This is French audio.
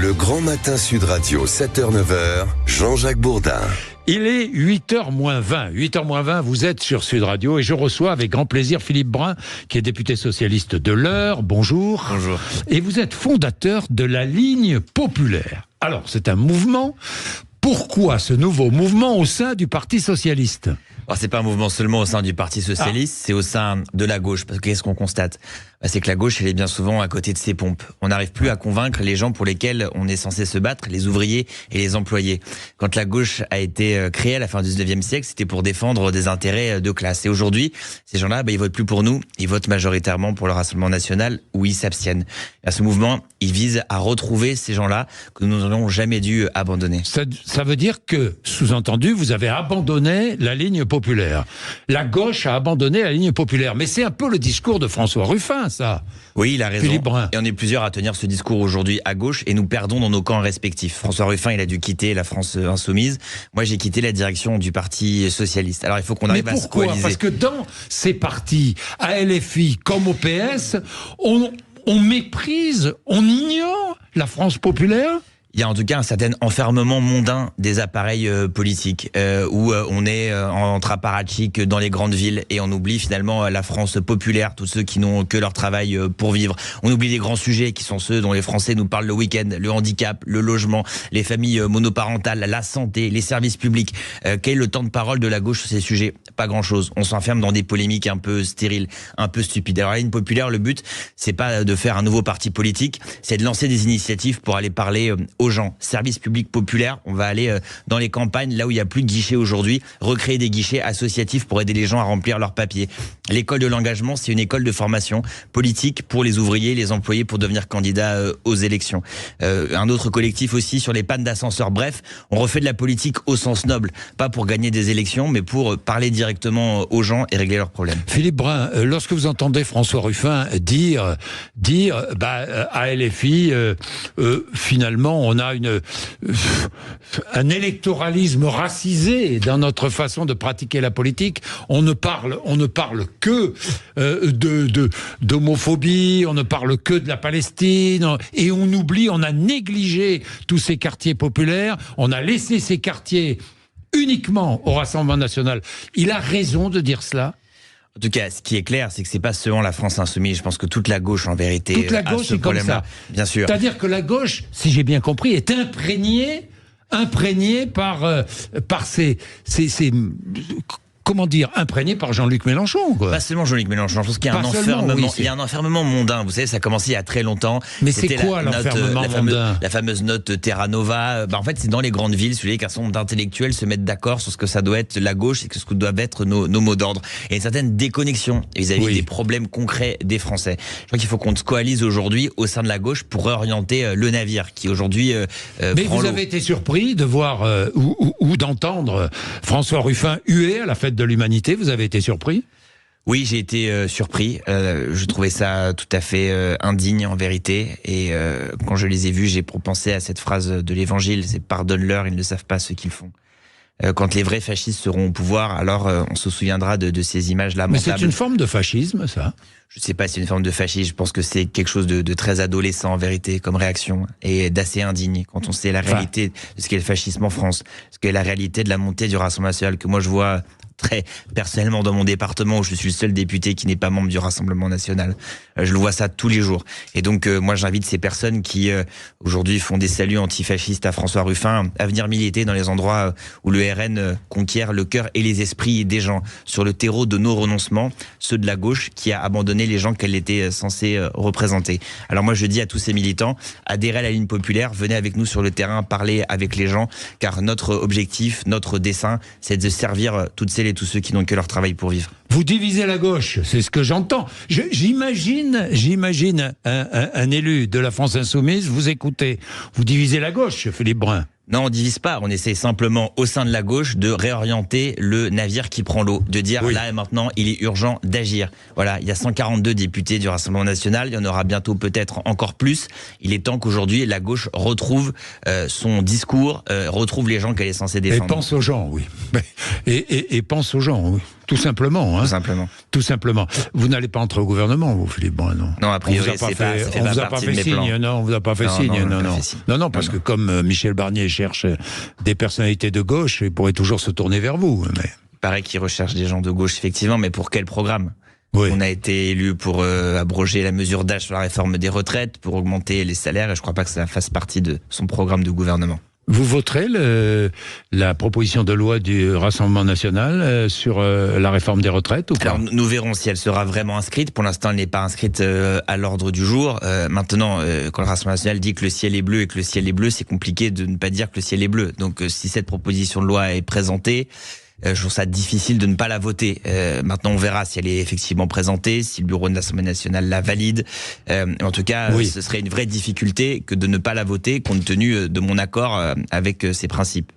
Le Grand Matin Sud Radio, 7h-9h, Jean-Jacques Bourdin. Il est 8h moins 20. 8h moins 20, vous êtes sur Sud Radio et je reçois avec grand plaisir Philippe Brun, qui est député socialiste de l'Eure. Bonjour. Bonjour. Et vous êtes fondateur de la Ligne populaire. Alors, c'est un mouvement. Pourquoi ce nouveau mouvement au sein du Parti socialiste ? Alors, c'est pas un mouvement seulement au sein du Parti socialiste, c'est au sein de la gauche. Parce que qu'est-ce qu'on constate ? C'est que la gauche, elle est bien souvent à côté de ses pompes. On n'arrive plus à convaincre les gens pour lesquels on est censé se battre, les ouvriers et les employés. Quand la gauche a été créée à la fin du 19e siècle, c'était pour défendre des intérêts de classe. Et aujourd'hui, ces gens-là, ils votent plus pour nous, ils votent majoritairement pour le Rassemblement national ou ils s'abstiennent. Et ce mouvement, il vise à retrouver ces gens-là que nous n'aurions jamais dû abandonner. Ça veut dire que, sous-entendu, vous avez abandonné la Ligne populaire. La gauche a abandonné la Ligne populaire. Mais c'est un peu le discours de François Ruffin, ça. Oui, il a raison. Philippe Brun. Et on est plusieurs à tenir ce discours aujourd'hui à gauche et nous perdons dans nos camps respectifs. François Ruffin, il a dû quitter la France insoumise. Moi, j'ai quitté la direction du Parti socialiste. Alors, il faut qu'on arrive à se coaliser. Parce que dans ces partis, à LFI comme au PS, on méprise, on ignore la France populaire. Il y a en tout cas un certain enfermement mondain des appareils politiques où on est entre apparatchiks dans les grandes villes et on oublie finalement la France populaire, tous ceux qui n'ont que leur travail pour vivre. On oublie les grands sujets qui sont ceux dont les Français nous parlent le week-end, le handicap, le logement, les familles monoparentales, la santé, les services publics. Quel est le temps de parole de la gauche sur ces sujets ? Pas grand-chose. On s'enferme dans des polémiques un peu stériles, un peu stupides. Alors la Ligne populaire, le but, c'est pas de faire un nouveau parti politique, c'est de lancer des initiatives pour aller parler aux gens. Service public populaire, on va aller dans les campagnes, là où il n'y a plus de guichets aujourd'hui, recréer des guichets associatifs pour aider les gens à remplir leurs papiers. L'école de l'engagement, c'est une école de formation politique pour les ouvriers, les employés pour devenir candidats aux élections. Un autre collectif aussi sur les pannes d'ascenseur. Bref, on refait de la politique au sens noble, pas pour gagner des élections, mais pour parler directement aux gens et régler leurs problèmes. Philippe Brun, lorsque vous entendez François Ruffin dire à LFI, finalement, on a un électoralisme racisé dans notre façon de pratiquer la politique. On ne parle que d'homophobie, on ne parle que de la Palestine, et on a négligé tous ces quartiers populaires, on a laissé ces quartiers uniquement au Rassemblement national. Il a raison de dire cela. En tout cas, ce qui est clair, c'est que c'est pas seulement la France insoumise. Je pense que toute la gauche, en vérité, toute la gauche est comme ça. Bien sûr. C'est-à-dire que la gauche, si j'ai bien compris, est imprégnée par ces comment dire, imprégné par Jean-Luc Mélenchon, quoi. Pas seulement Jean-Luc Mélenchon, je pense qu'il y a il y a un enfermement mondain. Vous savez, ça a commencé il y a très longtemps. Mais c'est quoi l'enfermement mondain ? La fameuse note Terra Nova. En fait, c'est dans les grandes villes, qu'un certain nombre d'intellectuels se mettent d'accord sur ce que ça doit être la gauche et ce que doivent être nos mots d'ordre. Et une certaine déconnexion vis-à-vis des problèmes concrets des Français. Je crois qu'il faut qu'on se coalise aujourd'hui au sein de la gauche pour réorienter le navire qui aujourd'hui Mais vous avez été surpris de voir ou d'entendre François Ruffin huer à la fête de l'Humanité, vous avez été surpris ? Oui, j'ai été surpris. Je trouvais ça tout à fait indigne en vérité. Et quand je les ai vus, j'ai pensé à cette phrase de l'Évangile, c'est « pardonne-leur, ils ne savent pas ce qu'ils font ». Quand les vrais fascistes seront au pouvoir, alors on se souviendra de ces images lamentables. Mais c'est une forme de fascisme, ça ? Je ne sais pas si c'est une forme de fascisme. Je pense que c'est quelque chose de très adolescent en vérité comme réaction et d'assez indigne quand on sait la réalité de ce qu'est le fascisme en France, ce qu'est la réalité de la montée du Rassemblement national que moi je vois très personnellement dans mon département où je suis le seul député qui n'est pas membre du Rassemblement national. Je le vois ça tous les jours. Et donc moi j'invite ces personnes qui aujourd'hui font des saluts antifascistes à François Ruffin à venir militer dans les endroits où le RN conquiert le cœur et les esprits des gens, sur le terreau de nos renoncements, ceux de la gauche qui a abandonné les gens qu'elle était censée représenter. Alors moi je dis à tous ces militants, adhérez à la Ligne populaire, venez avec nous sur le terrain, parlez avec les gens, car notre objectif, notre dessein, c'est de servir toutes celles et tous ceux qui n'ont que leur travail pour vivre. Vous divisez la gauche, c'est ce que j'entends. J'imagine un élu de la France insoumise, vous écoutez, vous divisez la gauche, Philippe Brun. Non, on divise pas. On essaie simplement, au sein de la gauche, de réorienter le navire qui prend l'eau. De dire, là et maintenant, il est urgent d'agir. Voilà, il y a 142 députés du Rassemblement national. Il y en aura bientôt peut-être encore plus. Il est temps qu'aujourd'hui, la gauche retrouve son discours, retrouve les gens qu'elle est censée défendre. Et pense aux gens, oui. Et pense aux gens, oui. Tout simplement. Hein. Tout simplement. Tout simplement. Vous n'allez pas entrer au gouvernement, vous, Philippe Brun, non? Non, a priori, ça fait pas partie de mes plans. Non, on vous a pas fait signe. Non, parce que comme Michel Barnier cherche des personnalités de gauche, il pourrait toujours se tourner vers vous. Mais... Il paraît qu'il recherche des gens de gauche, effectivement, mais pour quel programme? Oui. On a été élu pour abroger la mesure d'âge sur la réforme des retraites, pour augmenter les salaires, et je crois pas que ça fasse partie de son programme de gouvernement. Vous voterez la proposition de loi du Rassemblement national sur la réforme des retraites ou pas? Alors, nous verrons si elle sera vraiment inscrite. Pour l'instant, elle n'est pas inscrite à l'ordre du jour. Maintenant, quand le Rassemblement national dit que le ciel est bleu et que le ciel est bleu, c'est compliqué de ne pas dire que le ciel est bleu. Donc, si cette proposition de loi est présentée, je trouve ça difficile de ne pas la voter. Maintenant, on verra si elle est effectivement présentée, si le bureau de l'Assemblée nationale la valide. En tout cas, oui. Ce serait une vraie difficulté que de ne pas la voter, compte tenu de mon accord avec ces principes.